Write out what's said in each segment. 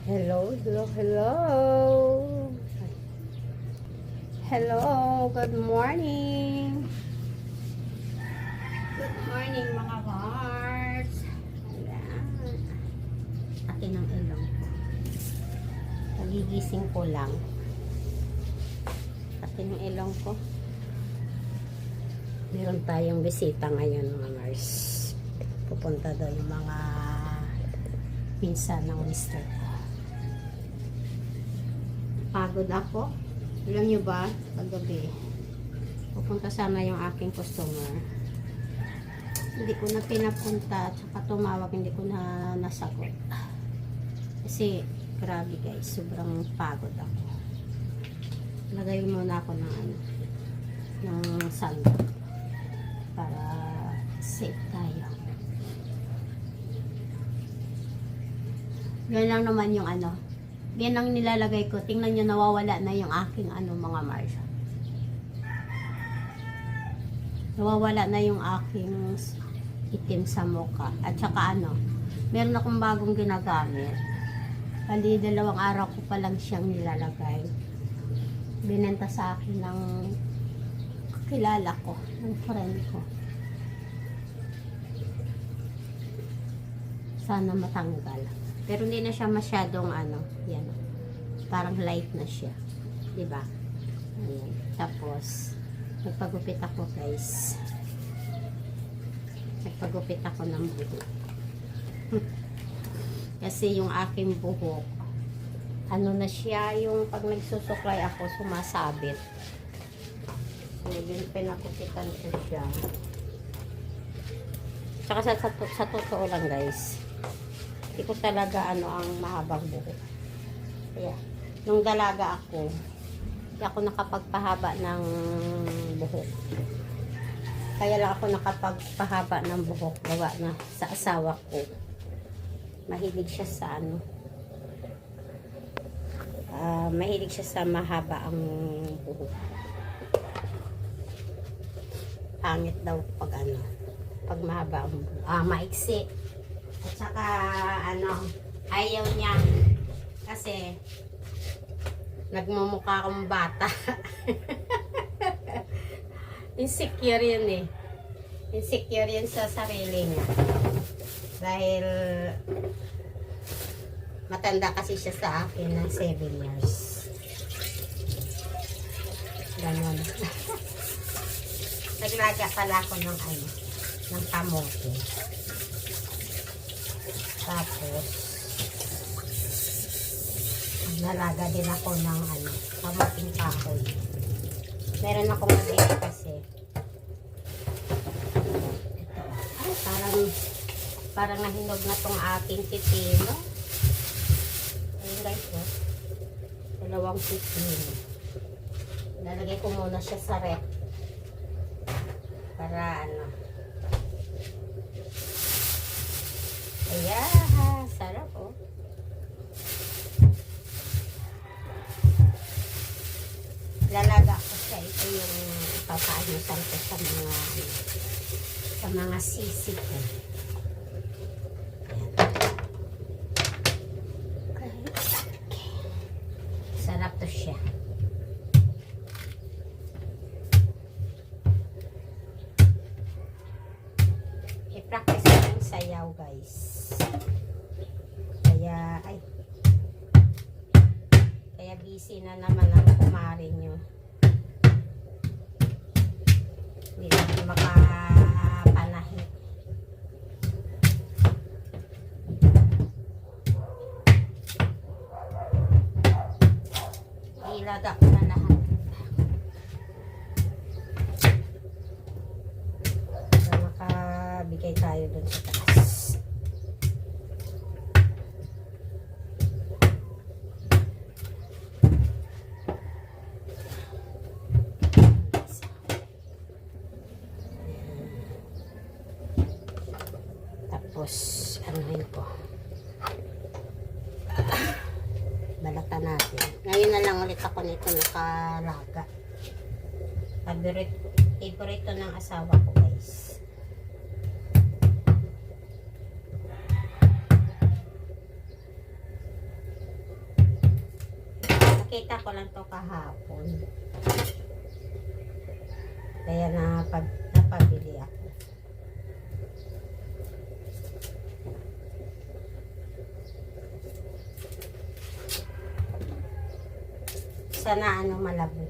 Hello, hello, hello. Hello, good morning. Good morning mga Mars. Ayan. Akin ang ilong ko. Nagigising ko lang. Akin ang ilong ko. Meron tayong bisita ngayon mga Mars. Pupunta doon yung mga pinsan ng mister ko. Pagod ako. Alam nyo ba, paggabi, pupunta sana yung aking customer. Hindi ko na pinapunta, at saka tumawag, hindi ko na nasagot. Kasi, grabe guys, sobrang pagod ako. Lagay muna ako ng sando para safe tayo. Yan lang naman yung yan ang nilalagay ko. Tingnan nyo, nawawala na yung aking mga Mars. Nawawala na yung aking itim sa mukha. At saka meron akong bagong ginagamit. Bali, 2 araw ko pa lang siyang nilalagay. Binenta sa akin ng kakilala ko, ng friend ko. Sana matanggal. Pero hindi na siya masyadong yan. Parang light na siya. 'Di ba? Ayan. Tapos nagpagupit ako, guys. Nagpagupit ako ng buhok. Kasi yung aking buhok, na siya, yung pag nagsusuklay ako, sumasabit. So, yun, pinakupitan ko siya. Tsaka sa totoo lang, guys, hindi ko talaga ang mahabang buhok. Kaya, nung dalaga ako, hindi ako nakapagpahaba ng buhok. Kaya lang ako nakapagpahaba ng buhok gawa na sa asawa ko. Mahilig siya sa mahilig siya sa mahaba ang buhok. Pangit daw pag pag mahaba ang buhok. Maiksi. At saka, ayaw niya. Kasi, nagmumukha akong bata. Insecure yun eh. Insecure yun sa sarili niya. Dahil, matanda kasi siya sa akin ng 7 years. Ganon. Naglaga pala ako ng kamote. Tapos, nalaga din ako ng kamuting kahoy. Meron akong maliit kasi. Ito, parang nahinog na tong aking pipino. Ayun guys, 2 pipino. Lalagay ko muna siya sa rep. Para ayan, sarap lalaga ko siya. Ito yung ipapaayusan ko sa mga sisig ko. Okay. Sarap to siya. I-practice ko yung sayaw, guys. Kaya busy na naman ang kumari nyo. Hindi natin makapanahi. Ilaga ko na lahat. Para makabigay tayo dun sa taas. Tapos, anuhin ko. Balatan natin. Ngayon na lang ulit ako nito nakalaga. Favorito ng asawa ko, guys. Nakita ko lang to kahapon. Kaya napabili ako. Sana ano malabo.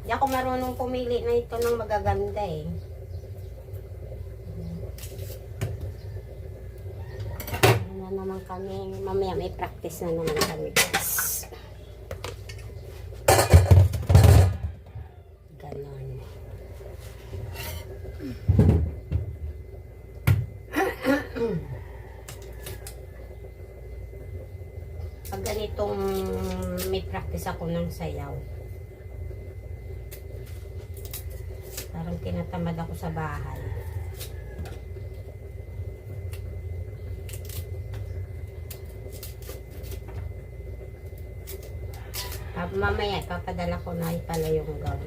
Di ako marunong pumili na ito ng magaganda eh. Ano na naman kami, mamaya may practice na naman kami guys. Ganon. Pag ganitong may practice ako ng sayaw, parang tinatamad ako sa bahay. Mamaya ipapadala ko na pala yung gown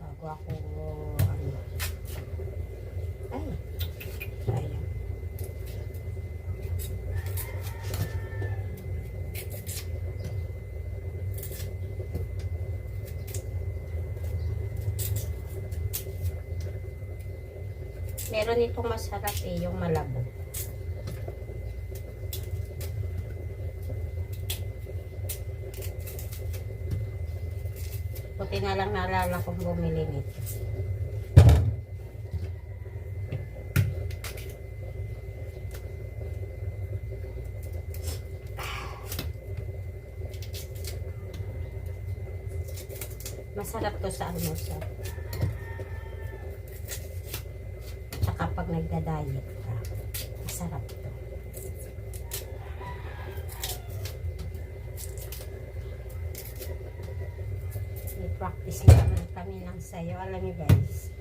bago ako ano. Ay, sayang. Meron itong masarap eh, yung malabo. Buti na lang naalala kong bumili nito. Masarap to sa almusal. Tsaka pag nagda-diet ka, masarap to. Practice naman kami ng sayo. Alam niyo guys,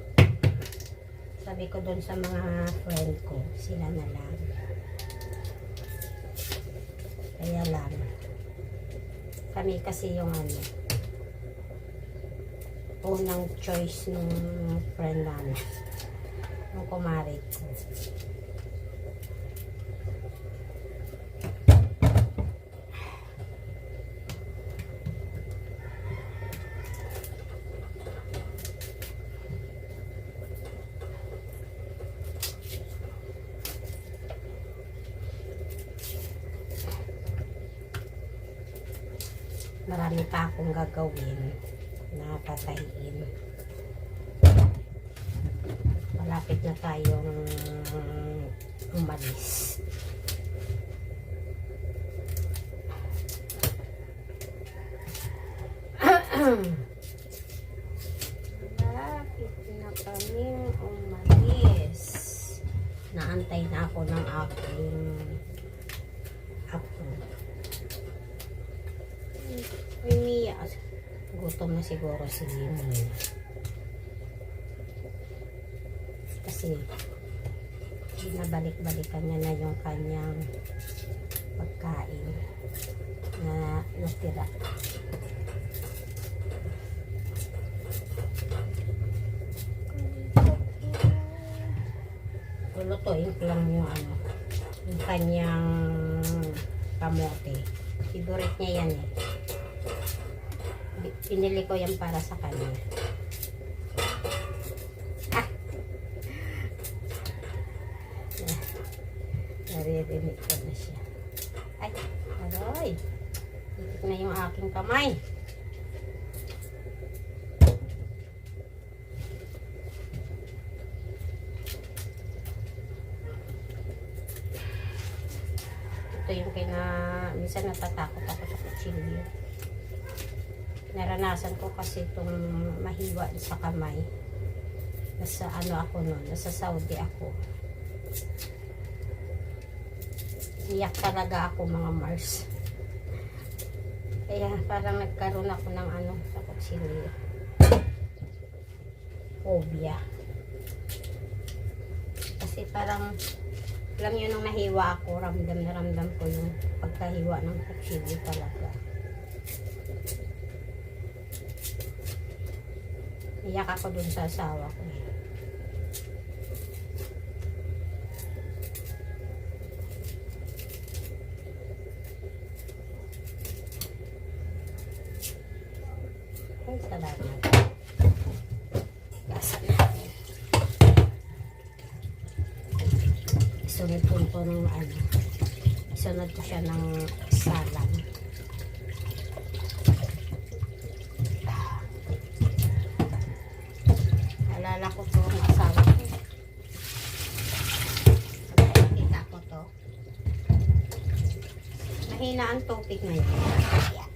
sabi ko doon sa mga friend ko, sila na lang. Kaya lang, kami kasi yung ano, unang choice ng friend namin, ng kumare ko. Marami pa akong gagawin na patayin. Malapit na tayong umalis. Malapit na kaming umalis. Naantay na ako ng aking apo. Uy, Mia. Gutom na siguro si Mia. Kasi binabalik-balikan niya na yung kanyang pagkain na natira. Lulutuin ko lang yung ano, yung kanyang kamote. Favorite niya yan eh. Pinili ko yan para sa kanya. Ah! Naririnig ko na siya. Ay, aroy. Itik na yung aking kamay. Ito yung minsan natatakot ako sa kutsilyo. Naranasan ko kasi itong mahiwa sa kamay. Nasa ano ako nun, nasa Saudi ako. Iyak talaga ako mga Mars. Kaya parang nagkaroon ako ng ano sa kutsilyo. Phobia. Kasi parang alam nyo nung nahiwa ako, ramdam na ramdam ko yung pagkahiwa ng kutsilyo talaga. Iyak ako dun sa asawa ko. isunod ko ito ng ano. Isunod ko siya ng salang. Alala ko to ang asawa ko. Kita ko to. Mahina ang tubig ngayon. Yeah.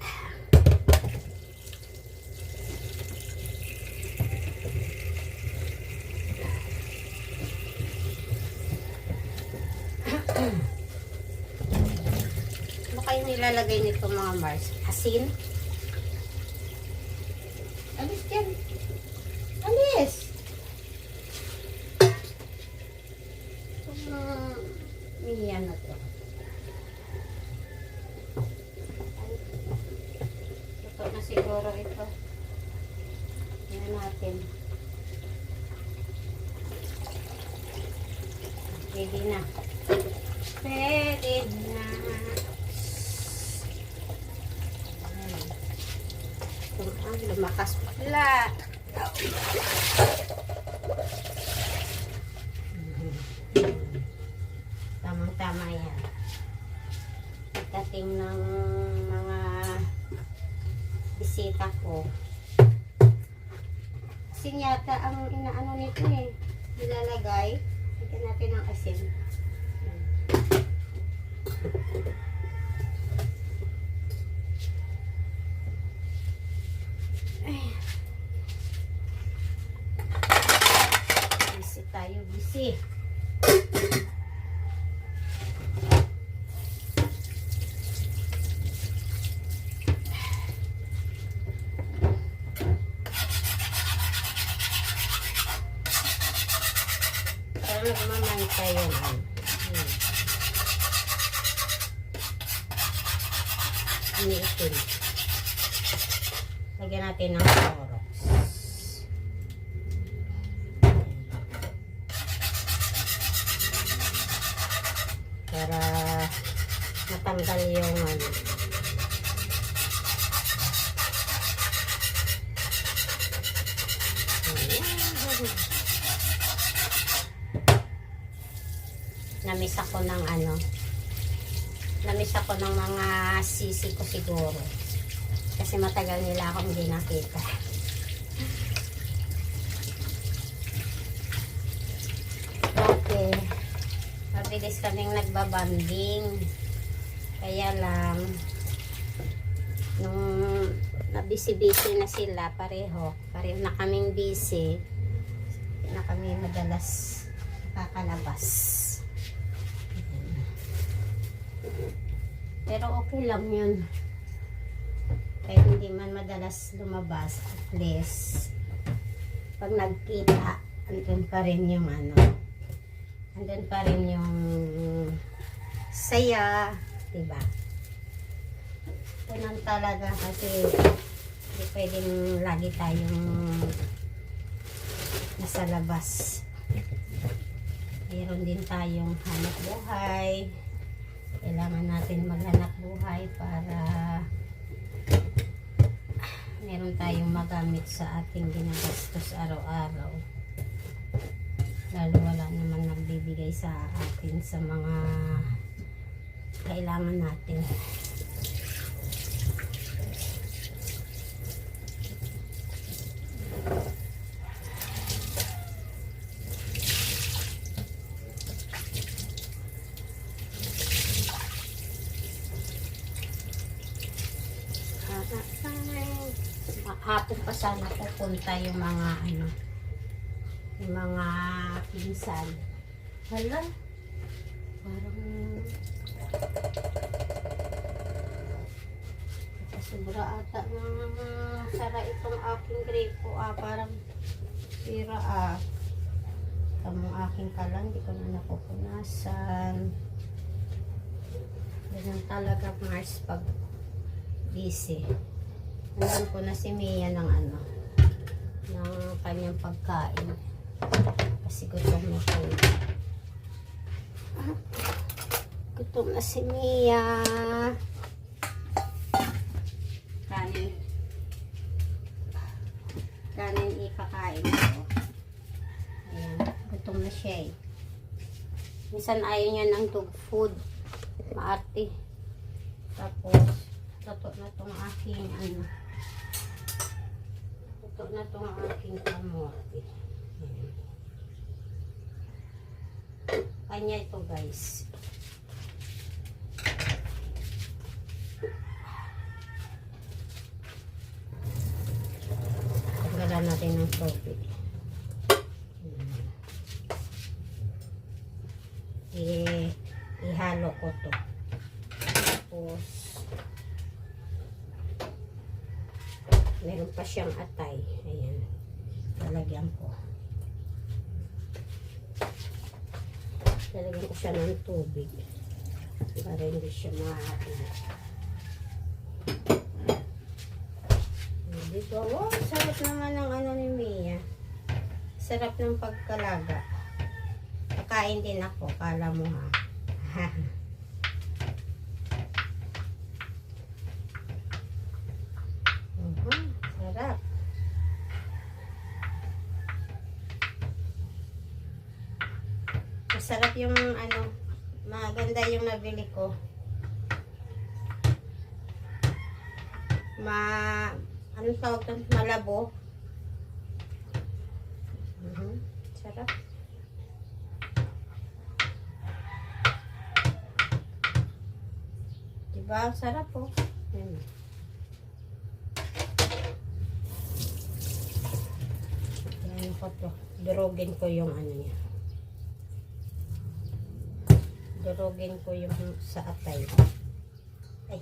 Ano kayong nilalagay nito mga Mars? Asin? Alis yan. Alis! Miyan na to. Ito na siguro ito. Yan natin. Pwede na. Pwede na. Lumakas pala. Tamang-tama yan. Pagdating ng mga bisita ko. Asin yata ang inaano nito eh. Nilalagay. Lagyan natin ng asin. Busy tayo, busy. Parang nagmamantay yun. Iniitin. Lagyan natin ng Clorox. Para matanggal yung ano. Namiss ako ng ano. Namiss ako ng mga sisi ko siguro. Kasi matagal nila akong hindi nakita. Okay. Mabilis kaming nagbabanding. Kaya lang, nung nabisi-busy na sila, pareho na kaming busy, na kami madalas kakalabas. Pero okay lang yun. Kahit hindi man madalas lumabas, at least pag nagkita, andun pa rin yung ano, andun pa rin yung saya, diba? Ganun talaga kasi hindi pwedeng lagi tayong nasa labas. Mayroon din tayong hanap buhay. Kailangan natin maghanap buhay para meron tayong magamit sa ating ginagastos araw-araw. Lalo wala naman nagbibigay sa atin sa mga kailangan natin. Hapon pa sana pupunta yung mga ano, yung mga pinsan. Hala, parang sobra ata ng sara itong aking gripo. Parang sira tamang aking kalan, di ko na napupunasan. Ganun talaga Mars pag busy. Nandun ko na si Mia ng ano, ng kanyang pagkain. Kasi gutom na ko. Gutom na si Mia. Kanin ipakain ko. Ayan, gutom na siya eh. Minsan ayaw niya ng dog food. Maarte. Tapos, toto na tong aking ano. Toto na tong aking kamote. Kanya ito guys. Tanggalan natin ng tubig. Ihalo ko to. Tapos meron pa siyang atay. Ayan. Lalagyan ko. Lalagyan ko siya ng tubig para hindi siya maatin. Dito, oh, sarap naman ng ano ni Mia. Sarap ng pagkalaga. Kakain din ako, kala mo ha. Sarap. Masarap yung ano, maganda yung nabili ko. Anong tawag doon? Malabo. Sarap. Diba? Sarap po. Yan. Yan ko to. Durugin ko yung ano niya. Durugin ko yung sa atay. Ay.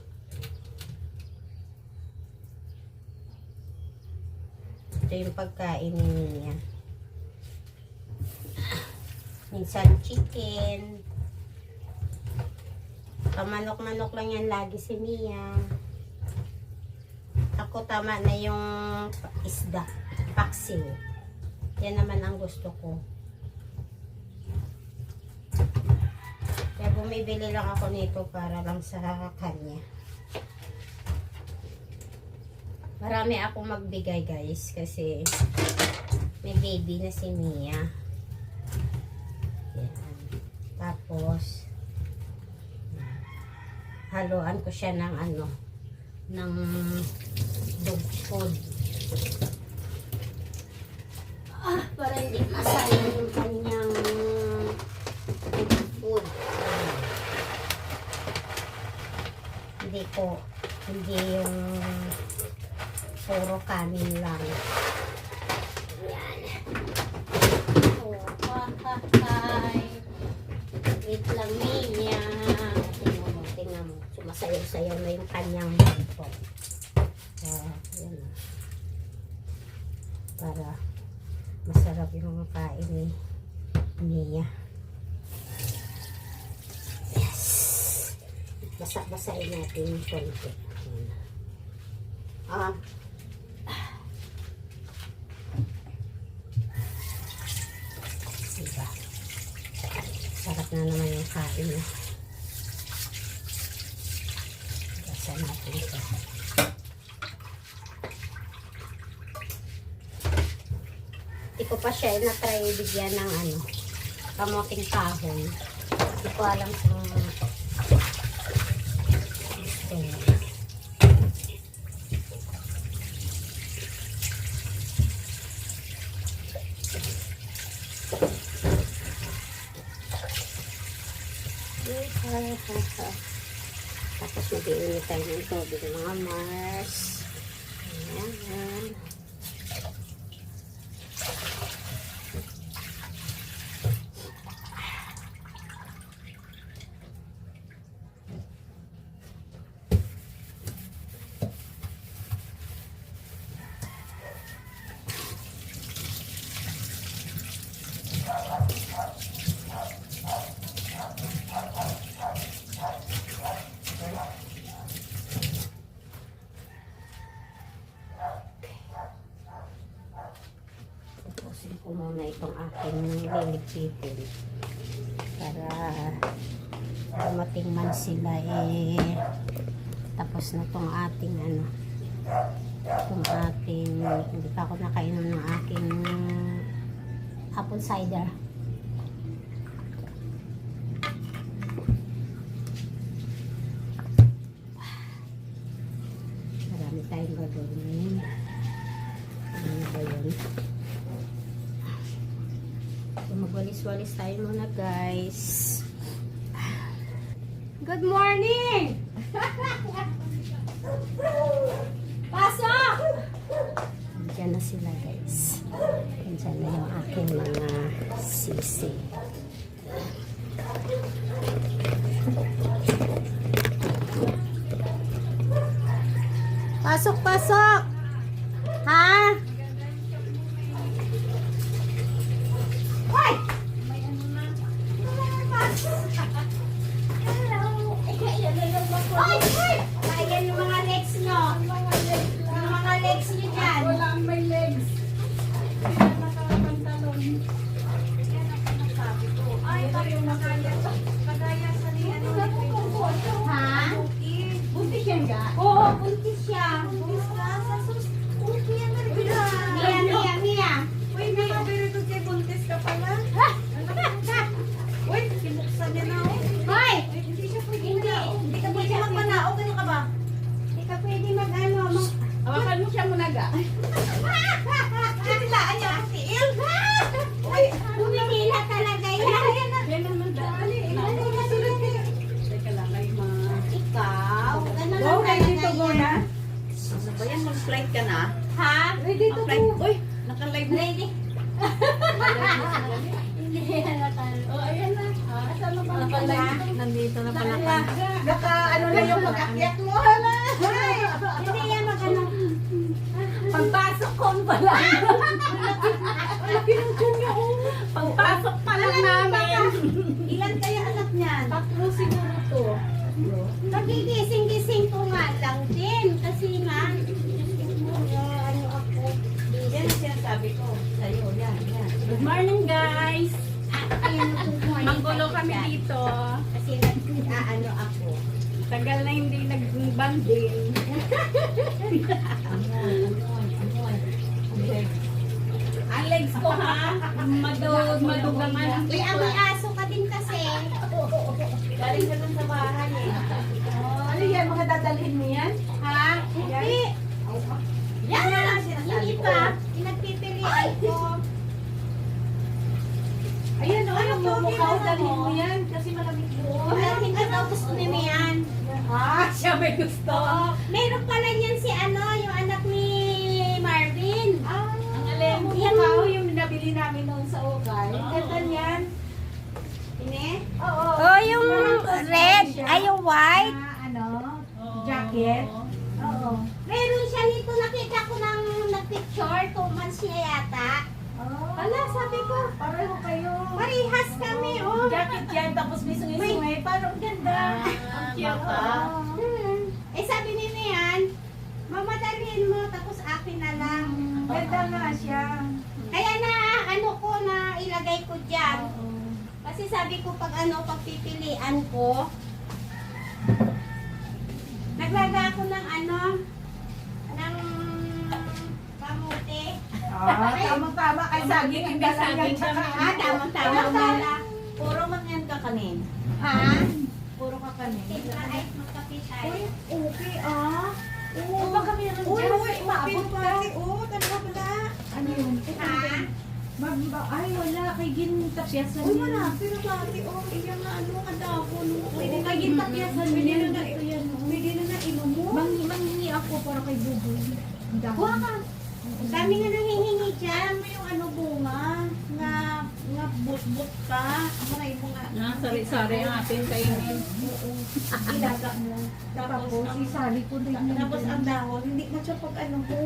Ito yung pagkain niya. Minsan chicken. Pamanok-manok lang yan lagi si Mia. Ako tama na yung isda. Paksiw. Yan naman ang gusto ko. Kaya bumibili lang ako nito para lang sa kanya. Marami akong magbigay guys kasi may baby na si Mia. Yan. Tapos haluan ko siya ng ano, ng dog food. Para hindi masayang yung kanyang dog food. Hindi yung puro kanin lang. Yan. Oh, kakakay. Wait lang niya. Tingnan mo. Sumasayaw-sayaw na yung kanyang bangko. Yan. Para masarap yung kain ni Mia. Yes. Basa-basain natin yung konti. Diba? Sarap na naman yung kain niya. Basa natin ito. Hindi ko pa siya na-try bigyan ng ano, kamoting kahoy. Hindi ko alam kung gusto niya. Tapos mag-iinit tayo ng tubig mga Mars. Ayan. Tapusin ko muna itong aking liligpitin para dumating man sila tapos na itong ating ano, itong ating, hindi pa ako nakainom ng aking apple cider. Ayan. So, magwalis-walis tayo muna, guys. Good morning! Pasok! Diyan na sila, guys. Diyan na yung aking mga sisi. Pasok, pasok! Ha? Hoy! Hoy! Hoy! Ayan yung mga legs nyo. Yung mga legs nyo dyan. Wala ang may legs. Hindi na nakapantalon. Yan ang pinasabi ko. Ay, ito yung kagaya sa niya. Ha? Buntis yan ga? Oo, buntis siya. Buntis ka? Sa sus... Buntis yan na rin. Mia, Mia, Mia. Uy, nakabiri ko kay buntis ka pala. Uy, sinuksan niya na ako. Hoy! Hindi siya pwede Hindi. na. Hindi ka pwede magpanao. Ano ka ba? Hindi ka pwede mag-ano. Hawakan mo siya muna ga. Tinilaan niya ako si Il. Uy, Bumihila talaga yan. yan naman dali. Nasunod kayo. Teka lang, ay ma... Ikaw? Ano Go, lang ready to talaga go yan? na? Ano ba yan? Mag-flight ka na? Ha? Ready to go. Uy, naka-live na. Ready? Hindi yan natalo. Oh, ayan na. Asan na ba? Naka-live. Nandito na pala ka. Naka, ano na yung pag-akyat mo, hala. Hindi yan mag-ano. Pagpasok ko pala. Laki ng tiyan niya, oh. Pagpasok pa lang namin. Ilan kaya anak niyan? Tatlo siguro to. Nagigising-gising ko nga lang din. Kasi nga, ano ako. Yan ang sinasabi ko sa'yo. Yan, yan. Good morning, guys. Manggulo kami dito. Kasi nag-ano ako. Tagal na hindi nag-banding. Ang legs ko ha, madugangan ang May amoy aso ka din kasi. Galing ka dun sa bahay eh. Ano yan, mga dadalhin mo yan? Ha? Hindi. Yan na lang Hindi sinasabi ko. pa. Pinagpipilian ko. Ayan o, yung Ano, mukhaw, ano? dalhin mo yan. Kasi malamig doon. Dahil hindi daw gusto ni Mian. Ah, siya may gusto. Oo. Meron pala niyan si ano, yung anak ni Marvin. Ang alin, Yan. mukhaw yung nabili namin noon sa Ukay. Ganda niyan. Ine? Oo. Oh, yung red. Ay, yung white. Ano? Jacket. Oo. Meron siya nito. Nakita ko ng nag-picture. 2 months niya yata. Wala, sabi ko. Pareho kayo. Parehas kami, oh. Jacket yan, tapos may sungay-sungay. Parang ganda. Ang cute ah. Eh, sabi ni Mian, mamadalhin mo, tapos akin na lang. Ganda nga siya. Kaya na, ano ko, na ilagay ko dyan. Kasi sabi ko, pag ano, pagpipilian ko, naglaga ako ng ano, ng kamote. Tamang-tama kay saging. Ang saging Tamang-tama pala. Puro man yan kakanin. Ha? Puro kakanin. Timpla ay magkape tayo. Okay ah. Oo, baka meron dyan. Maabot pa. Oo, talaga pala. Ano yun? Ha? Ay, wala. Kay gintapyasan Uy, wala. Pero dati, oh, iya nga, ano, kadako. Pwede kay gintapyasan. Pwede na na ito yan. Pwede na na inom mo. Manghingi ako para kay Buboy. Kuha ka. Ang dami nga nanghihingi dyan. Ano yung ano, bunga, nga but-but ka. Maray mo nga. Sari-sari ang ating kainin. Ilaga mo. Tapos, ang isali ko rin yun. tapos ang dahon, hindi mo siya pag ano mo,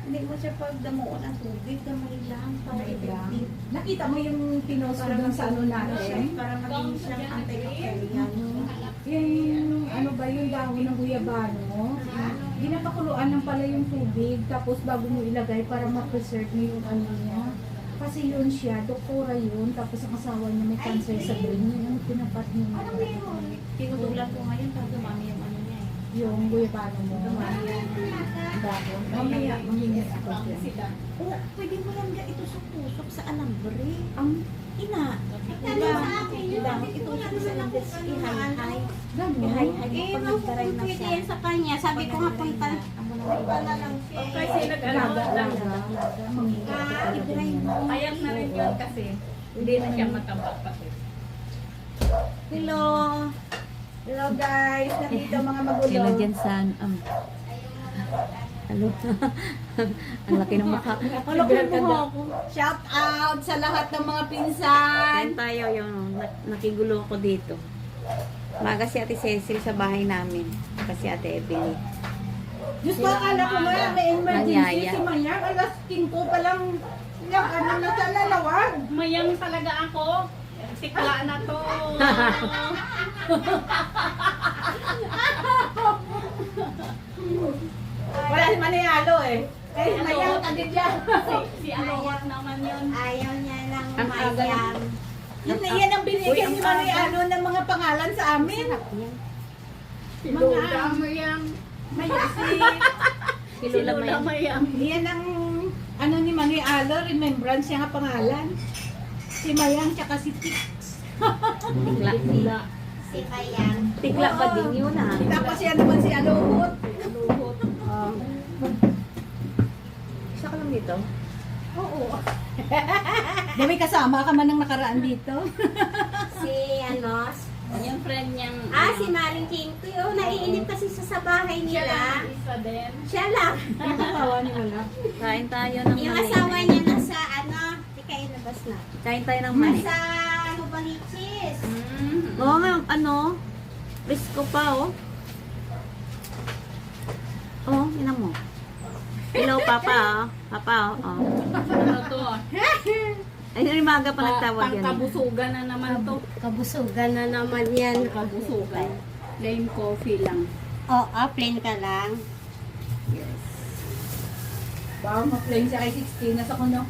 hindi mo siya pag damuon ang tubig, gamay lang, para effective. Nakita mo yung pinost ko doon sa ano natin? Para maging siyang antibacterial. Yung ano ba yung dahon ng guyabano? Ginapakuluan ng pala yung tubig tapos bago mo ilagay para ma-preserve mo yung ano niya. Kasi yun siya, doktora yun, tapos ang asawa niya may cancer sa brain niya, yung pinapat niya. Parang meron. Tinutulan ko ngayon, pag dumami yung ano niya eh. Yung guyabano mo. Dumami yung Dahon. Mamaya, mahingi ako dyan. Oh, pwede mo lang yan itusok-tusok sa alambre. Ang Ina. Dapat itong sa English. Ihay-hay. Ganun. Ihay-hay. Eh, Pag nagdaray na pwede siya. yan sa kanya. Sabi ko nga punta. Kasi nag-ano, I-dry mo. payat na rin yun kasi hindi na siya mataba pati. Hello. Hello guys. Nandito mga magulo. Hello dyan sa, hello. Ang laki ng mukha. Wala ko ako. Shout out sa lahat ng mga pinsan. Yan tayo yung nakigulo ako dito. Maga si Ate Cecil sa bahay namin. Kasi Ate Ebony. Diyos ko, akala ko nga may emergency Nagyaya. si Mayang. Alas 5 pa lang ano na sa lalawag. Mayang talaga ako. Sikla na to. Wala si Manayalo eh. Eh, si Mayang agad yan. Si Alowat naman yun. Ayaw niya lang Ang aga mayang. Yan ang binigyan ni Mariano ng mga pangalan sa amin. Si Lola Mayang. Mayasi. Si Si Lola Lola May. Mayang. Yan ang ano ni Mariano, remembrance niya nga pangalan. Si Mayang tsaka si Tix. Tikla. Si Mayang. Tikla ba din yun ah? Tapos yan naman si Aluhot. Isa ka lang dito? Oo. Di may kasama ka man ng nakaraan dito. Si ano? Yung friend niyang... Si Maring King. Yung naiinip kasi sa bahay siya lang nila. isa din. Siya lang. Kawawa ni Wala. Kain tayo ng Yung mani. asawa niya nasa ano? Di kayo nabas na. Kain tayo ng mani. Nasa ano Balichis. Oo nga, ano? Presko pa oh. Oh, yun mo. Hello, Papa oh. Papa oh. Ano to? Ay, maga pa nagtawag yan. Pangkabusugan na naman to. Kabusugan na naman yan. Kabusugan. Plain coffee lang. Plain ka lang. Wow, ma-playing siya kay 16. Nasa ko no?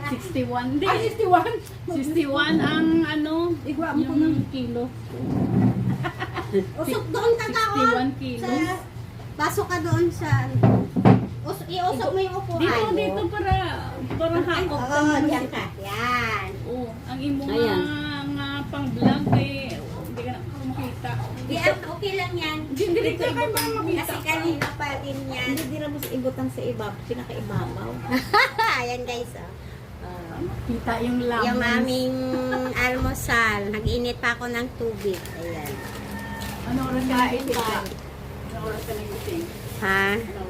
61 din. Ay, 61! 61 ang ano, Igwa mo ko na. yung kilo. Usok doon ka taon. 61 kilos. Pasok ka doon sa... Iusok mo yung upuan. Dito para hakot ka Oo, naman. diyan ka. Yan. Oo, ang imo Ayan. nga pang vlog eh, hindi ka na makita. Yan, okay lang yan. Hindi ka kayo ba makita? Kasi kanina pa din yan. Hindi din mo sa ibutang sa iba, pinakaibabaw. Ayan guys, Kita yung lamang. yung aming almusal. Nag-init pa ako ng tubig. Ayan. Ano oras ka nagising? Ano oras ka nagising? Ha? Ano